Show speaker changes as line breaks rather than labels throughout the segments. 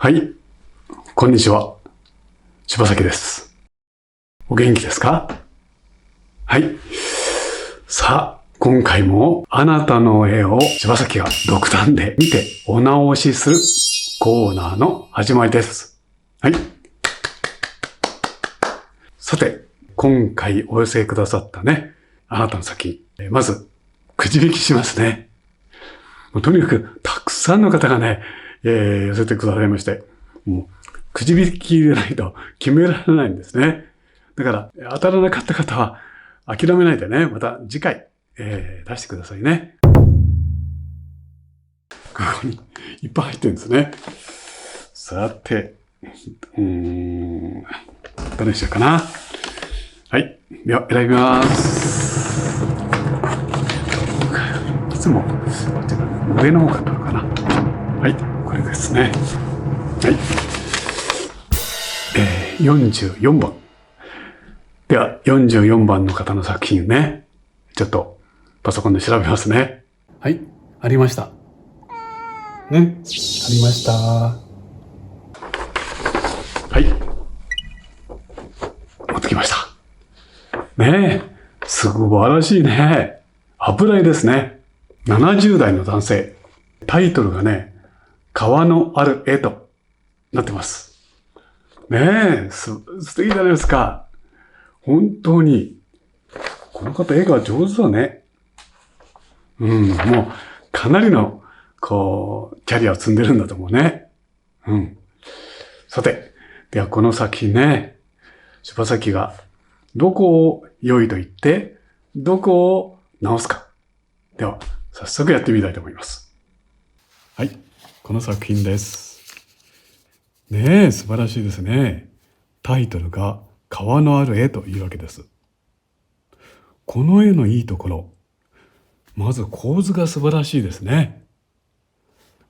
はい、こんにちは。柴崎です。お元気ですか？はい。さあ、今回もあなたの絵を柴崎が独断で見てお直しするコーナーの始まりです。はい。さて、今回お寄せくださったね、あなたの作品。まず、くじ引きしますね。とにかく、たくさんの方がね、寄せてくださいまして、もう、くじ引きでないと決められないんですね。だから、当たらなかった方は、諦めないでね、また次回、出してくださいね。ここにいっぱい入ってるんですね。さて、どれにしようかな。はい。では、選びます。いつも、上の方から取るかな。はい。これですね。はい。44番。では、44番の方の作品ね。ちょっと、パソコンで調べますね。はい。ありました。ね。ありました。はい。持ってきました。ねえ。素晴らしいね。油絵ですね。70代の男性。タイトルがね、川のある絵となってます。ねえ、素敵じゃないですか。本当に。この方絵が上手だね。もう、かなりの、キャリアを積んでるんだと思うね。さて、ではこの作品ね、柴崎がどこを良いと言って、どこを直すか。では、早速やってみたいと思います。はい、この作品です。ねえ、素晴らしいですね。タイトルが川のある絵というわけです。この絵のいいところ、まず構図が素晴らしいですね。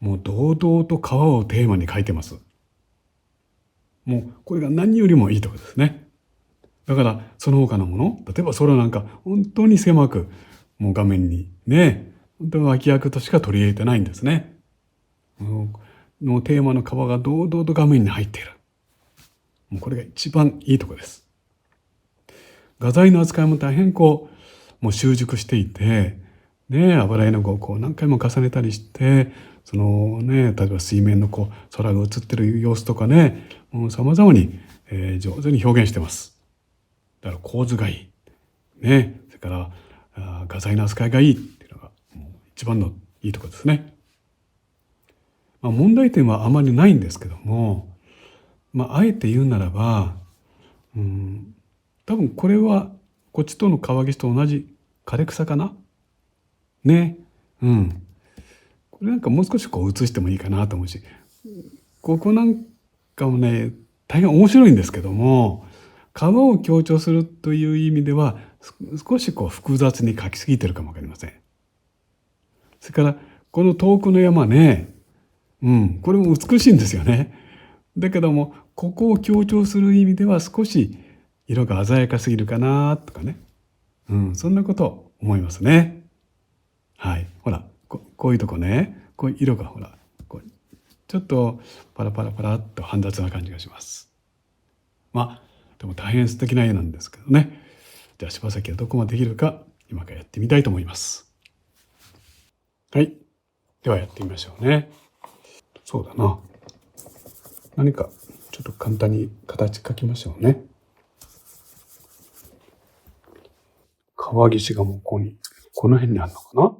もう堂々と川をテーマに描いてます。もうこれが何よりもいいところですね。だからその他のもの、例えば空なんか本当に狭く、もう画面にね、本当に脇役としか取り入れてないんですね。のテーマの川が堂々と画面に入っている。もうこれが一番いいところです。画材の扱いも大変もう習熟していて、ね、油絵の具を何回も重ねたりして、そのね、例えば水面の空が映ってる様子とかね、もう様々に、上手に表現してます。だから構図がいい。ね、それから画材の扱いがいいっていうのがもう一番のいいところですね。問題点はあまりないんですけども、あえて言うならば、多分これはこっちとの川岸と同じ枯れ草かなね。これなんかもう少し映してもいいかなと思うし、ここなんかもね、大変面白いんですけども、川を強調するという意味では少し複雑に描きすぎてるかもわかりません。それからこの遠くの山ね、これも美しいんですよね。だけどもここを強調する意味では少し色が鮮やかすぎるかなとかね、そんなことを思いますね。はい、ほらこういうとこね、こういう色がほらちょっとパラパラパラっと煩雑な感じがします。でも大変素敵な絵なんですけどね。じゃあ柴崎はどこまでできるか今からやってみたいと思います。はい、ではやってみましょうね。そうだな、何かちょっと簡単に形描きましょうね。川岸がもうこの辺にあるのかな。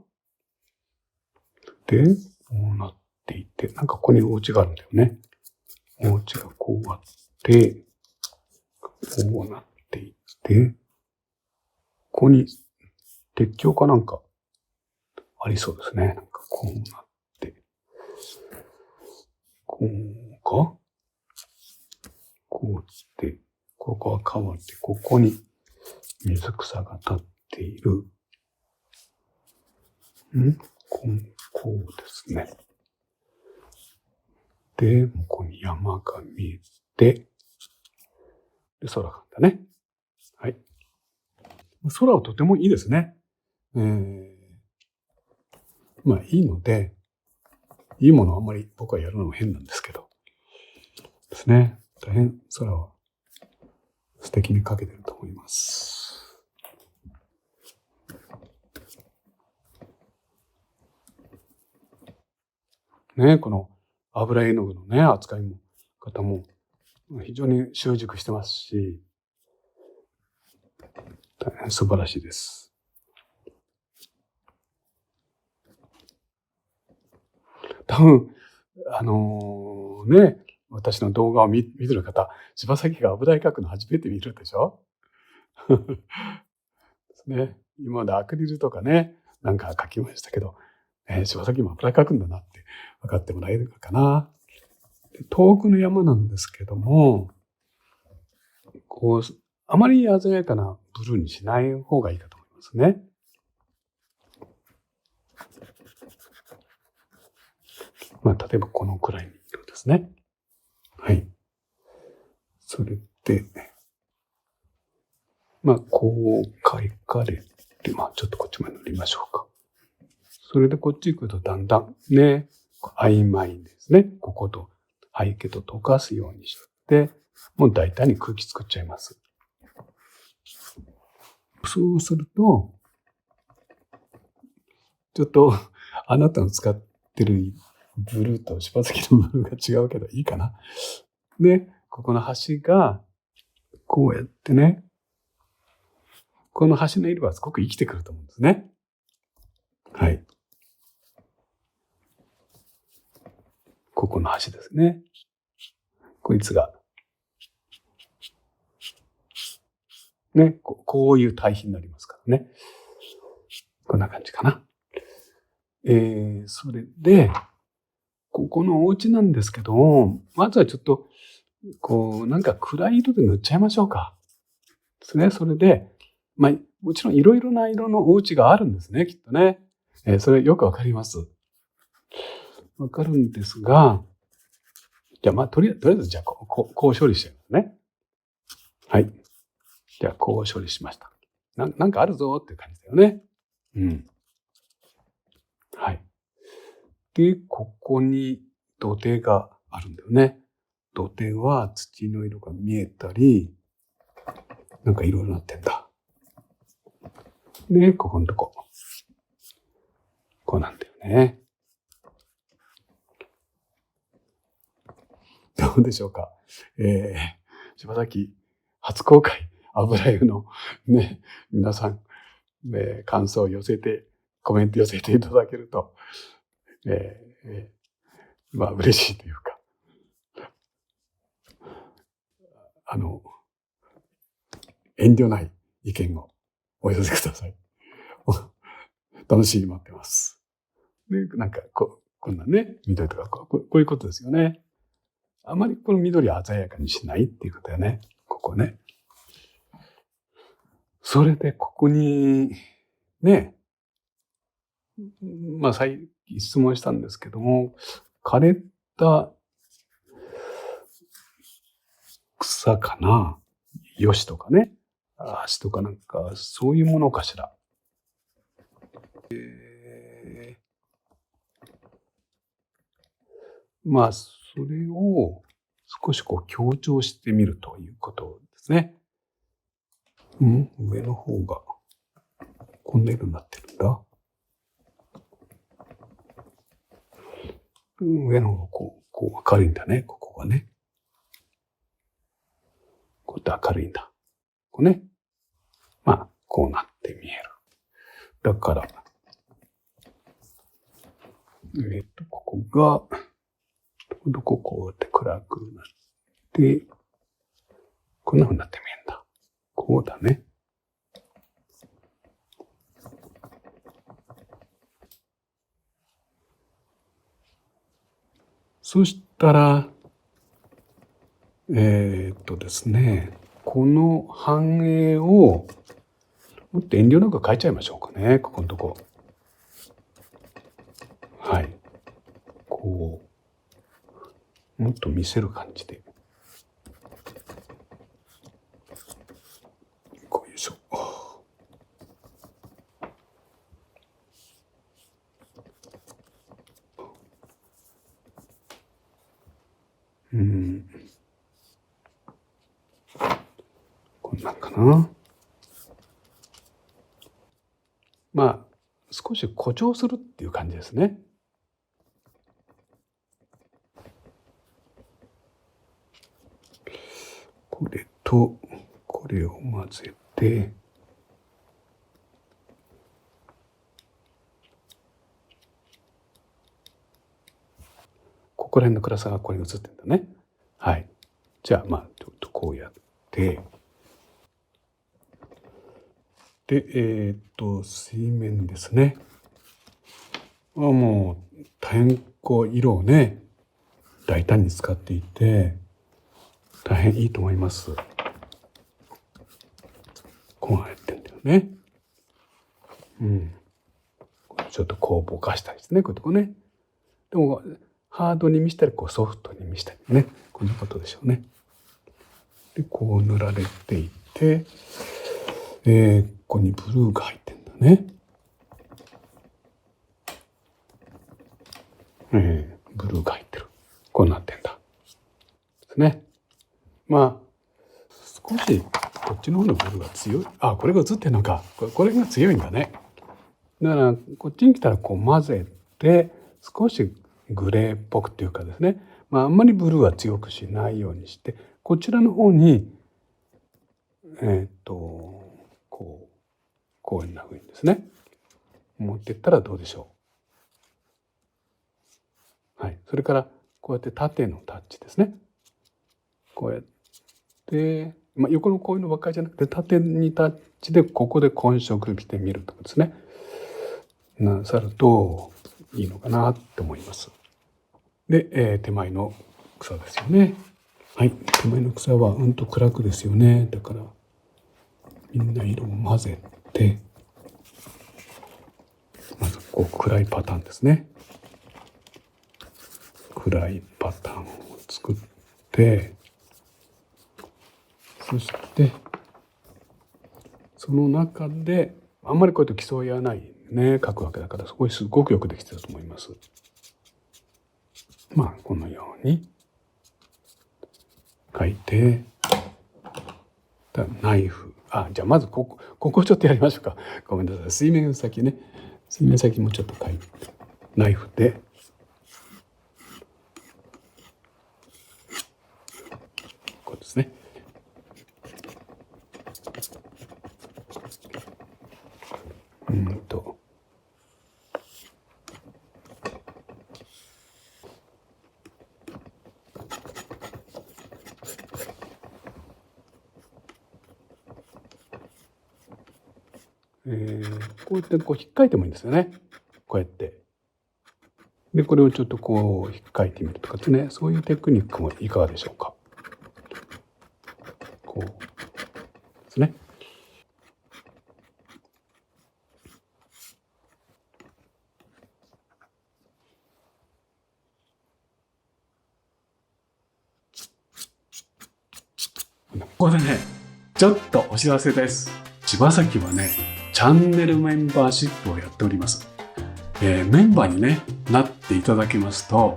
で、こうなっていて、なんかここにお家があるんだよね。お家がこうあって、こうなっていって、ここに鉄橋かなんかありそうですね。なんかこうなって、こうかこうして、ここは川で、ここに水草が立っている。こうですね。で、向こうに山が見えて、で、空があったね。はい。空はとてもいいですね。いいので、いいものはあんまり僕はやるのも変なんですけど、ですね。大変空は素敵に描けてると思います。ね、この油絵の具のね、扱いも、方も非常に習熟してますし、大変素晴らしいです。多分、ね、私の動画を見てる方、柴崎が油絵描くの初めて見るでしょね、今までアクリルとかね、なんか描きましたけど、柴崎も油絵描くんだなって分かってもらえるかな。遠くの山なんですけども、こう、あまり鮮やかなブルーにしない方がいいかと思いますね。まあ、例えばこのくらいの色ですね。はい。それで、まあ、こう描かれて、まあ、ちょっとこっちまで塗りましょうか。それでこっち行くとだんだんね、曖昧ですね。ここと背景と溶かすようにして、もう大体に空気作っちゃいます。そうすると、ちょっとあなたの使ってるブルーと柴崎のブルーが違うけどいいかな。で、ここの端が、こうやってね、この端の色はすごく生きてくると思うんですね。はい。ここの端ですね。こいつが。ね、こういう対比になりますからね。こんな感じかな。それで、ここのお家なんですけど、まずはちょっと、こう、なんか暗い色で塗っちゃいましょうか。ですね。それで、まあ、もちろんいろいろな色のお家があるんですね、きっとね。それよくわかります。わかるんですが、じゃあ、まあ、とりあえず、じゃあ、こう処理してるんですね。はい。じゃあ、こう処理しました。なんかあるぞっていう感じだよね。うん。はい。で、ここに土手があるんだよね。土手は土の色が見えたり、なんかいろいろなってんだ。で、ここのとこ。こうなんだよね。どうでしょうか。柴崎初公開油絵のね、皆さん、感想を寄せて、コメント寄せていただけると、まあ嬉しいというか、遠慮ない意見をお寄せください。楽しみに待ってます。で、なんかこんなね、緑とかこういうことですよね。あまりこの緑を鮮やかにしないっていうことだよね。ここね。それでここに、ね、まあ質問したんですけども、枯れた草かな、ヨシとかね、足とかなんか、そういうものかしら。まあ、それを少しこう強調してみるということですね。上の方がこんな色になってるんだ。上の方がこう明るいんだね、ここがね。こうやって明るいんだ。こうね。まあ、こうなって見える。だから、ここが、こうやって暗くなって、こんな風になって見えるんだ。こうだね。そしたら、ですね、この反映を、もっと遠慮なく変えちゃいましょうかね、ここのとこ。はい。こう、もっと見せる感じで。こういうしょ。んなんかな。まあ、少し誇張するっていう感じですね。これとこれを混ぜて、ここら辺の暗さがこれに映ってるんだね。はい。じゃあまあちょっとこうやって、で水面ですね。もう大変こう色をね大胆に使っていて大変いいと思います。こうやってんだよね。ちょっとこうぼかしたりですね、こういうとこね。でもハードに見したりこうソフトに見したりね、こんなことでしょうね。でこう塗られていて、ここにブルーが入ってんだね。ブルーが入ってる。こうなってんだ。ですね。まあ少しこっちの方のブルーが強い。あ、これが映ってるのか。これが強いんだね。だからこっちに来たらこう混ぜて少しグレーっぽくっていうかですね、あんまりブルーは強くしないようにしてこちらの方にこういうふうにですね持っていったらどうでしょう。はい、それからこうやって縦のタッチですね。こうやって、横のこういうのばっかりじゃなくて縦にタッチでここで混色してみるとかですねなさるといいのかなって思います。で、手前の草ですよね。はい、手前の草は暗くですよね。だからみんな色を混ぜて、まずこう暗いパターンですね。暗いパターンを作って、そしてその中であんまりこうやって競い合わないね描くわけだから、そこすごくよくできてたと思います。このように描いて、ナイフ、じゃあまずここちょっとやりましょうか。ごめんなさい。水面先もちょっと描いて、ナイフでこうですね。こうやってこう引っかいてもいいんですよね。こうやって。でこれをちょっとこう引っかいてみるとかですね、そういうテクニックもいかがでしょうか。こうですね。ここでね、ちょっとお知らせです。柴崎はね、チャンネルメンバーシップをやっております。メンバーに、ね、なっていただけますと、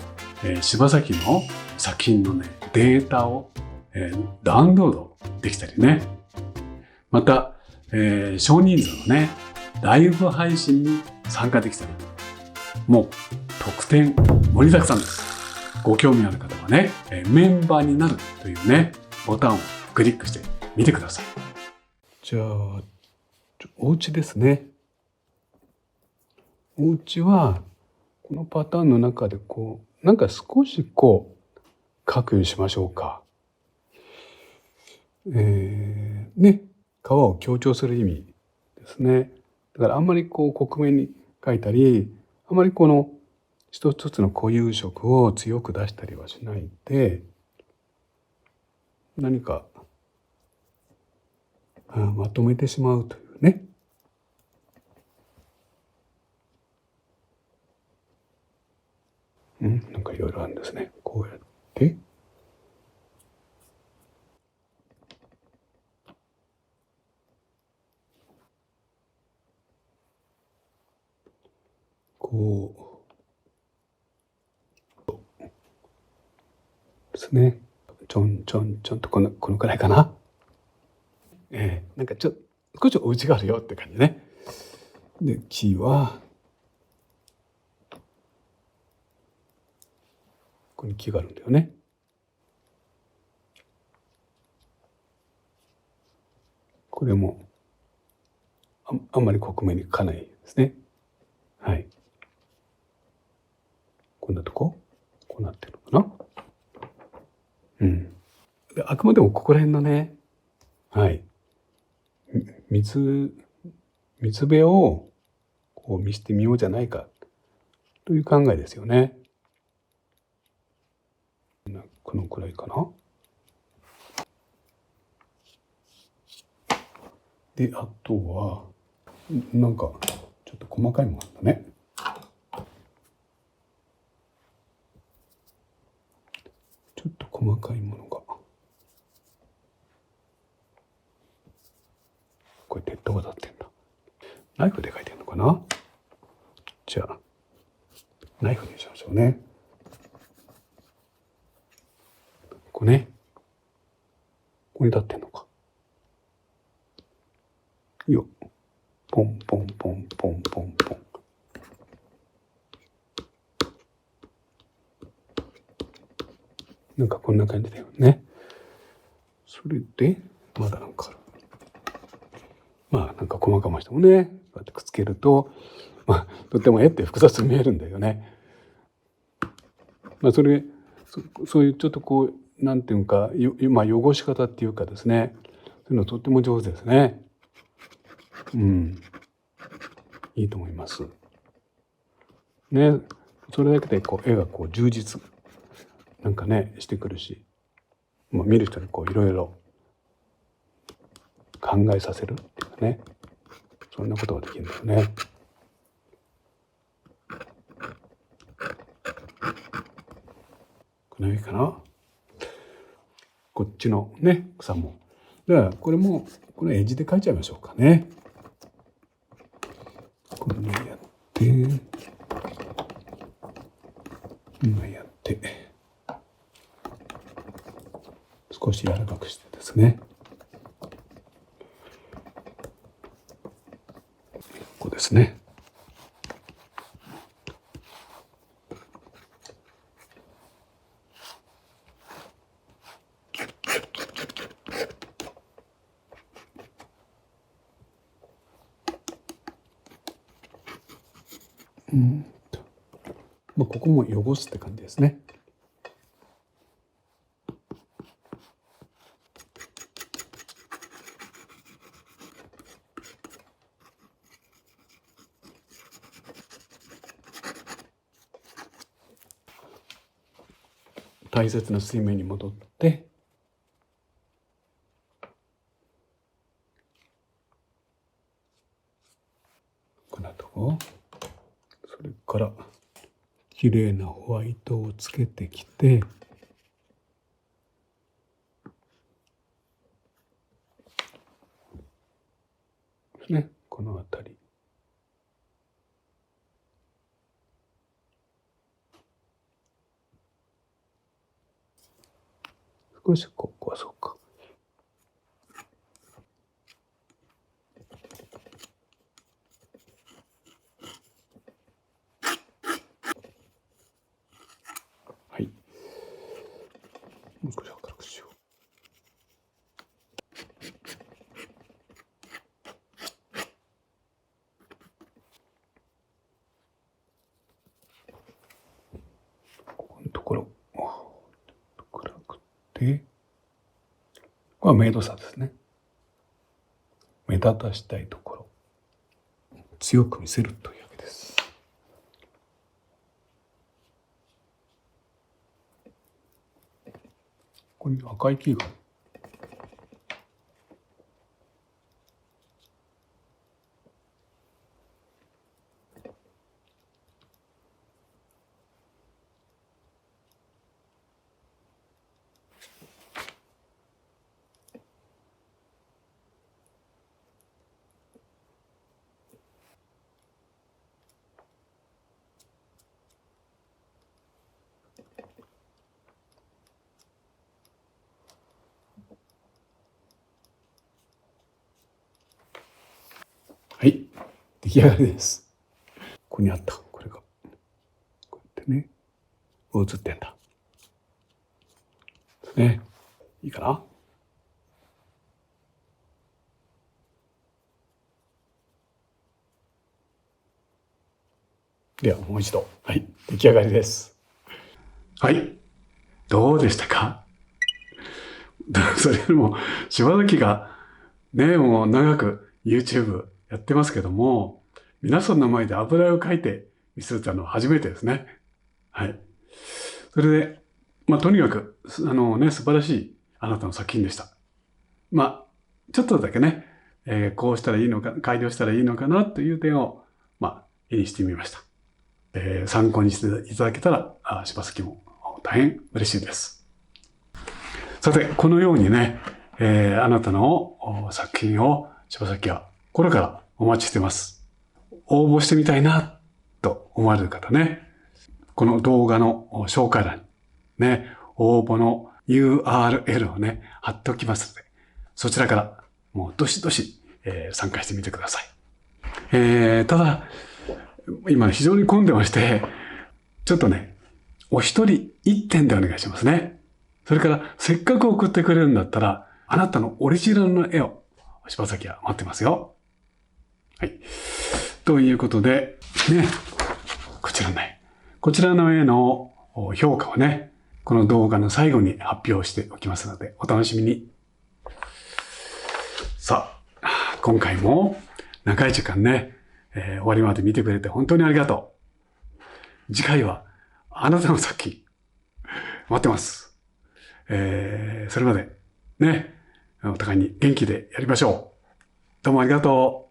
柴崎の作品のね、データを、ダウンロードできたりね。また、少人数のね、ライブ配信に参加できたり。もう、特典盛りだくさんです。ご興味ある方はね、メンバーになるというね、ボタンをクリックしてみてください。じゃあ、お家ですね。お家は、このパターンの中でこう、なんか少しこう、書くようにしましょうか。ね、川を強調する意味ですね。だからあんまりこう克明に書いたり、あまりこの一つ一つの固有色を強く出したりはしないで、何かまとめてしまうというね。なんかいろいろあるんですね。こうやって。こうですね。ちょんちょんちょんとこのくらいかな。なんか少しお家があるよって感じね。で、木は、ここに木があるんだよね。これもあんまり克明に書かないですね。はい。こんなとこうなってるのかな。うん。で、あくまでもここら辺のね、はい。水辺をこう見せてみようじゃないかという考えですよね。このくらいかな。で、あとは、なんか、ちょっと細かいものあったね。ちょっと細かいものが。これ鉄塔が立ってんだ。ナイフで描いてんのかな。じゃあ、ナイフにしましょうね。これね。ここに立ってんのか。よっ。ポンポンポンポンポンポン。なんかこんな感じだよね。それで、まだなんかある。まあなんか細々したもね、こうやってくっつけると、まあとっても絵って複雑に見えるんだよね。まあそういうちょっとこう、なんていうか、まあ汚し方っていうかですね、そういうのとっても上手ですね。うん。いいと思います。ね。それだけでこう絵がこう充実なんかねしてくるし、まあ、見る人にこういろいろ考えさせるっていうかね、そんなことができるんだよね。この辺かな。こっちのね草も。だからこれもこのエッジで描いちゃいましょうかね。こんなやって今やって少し柔らかくしてですね。こうですね。まあ、ここも汚すって感じですね。大切な水面に戻ってこんなとこ、それから綺麗なホワイトをつけてきて、ね、この辺り少しここはそうか。はい。もう少し明るくしよう。ここのところ暗くて、これは明度差ですね。目立たしたいところ強く見せるというわけです。ここに赤い木が来上がりです。ここにあった。これが。こうやってね。映ってんだ。ね。いいかな？ではもう一度。はい。出来上がりです。はい。どうでしたか？それよりも、柴崎がね、もう長く YouTube やってますけども、皆さんの前で油絵を描いて見せたのは初めてですね。はい。それで、とにかく、素晴らしいあなたの作品でした。ちょっとだけね、こうしたらいいのか、改良したらいいのかなという点を、絵にしてみました。参考にしていただけたら、柴崎も大変嬉しいです。さて、このようにね、あなたの作品を柴崎はこれからお待ちしてます。応募してみたいなと思われる方ね、この動画の紹介欄にね、応募の URL をね、貼っておきますので、そちらからもうどしどし、参加してみてください。ただ、今非常に混んでまして、ちょっとね、お一人一点でお願いしますね。それから、せっかく送ってくれるんだったら、あなたのオリジナルの絵を、柴崎は待ってますよ。はい。ということで、ね、こちらの絵の評価をね、この動画の最後に発表しておきますので、お楽しみに。さあ、今回も長い時間ね、終わりまで見てくれて本当にありがとう。次回はあなたの作品、待ってます。それまでね、お互いに元気でやりましょう。どうもありがとう。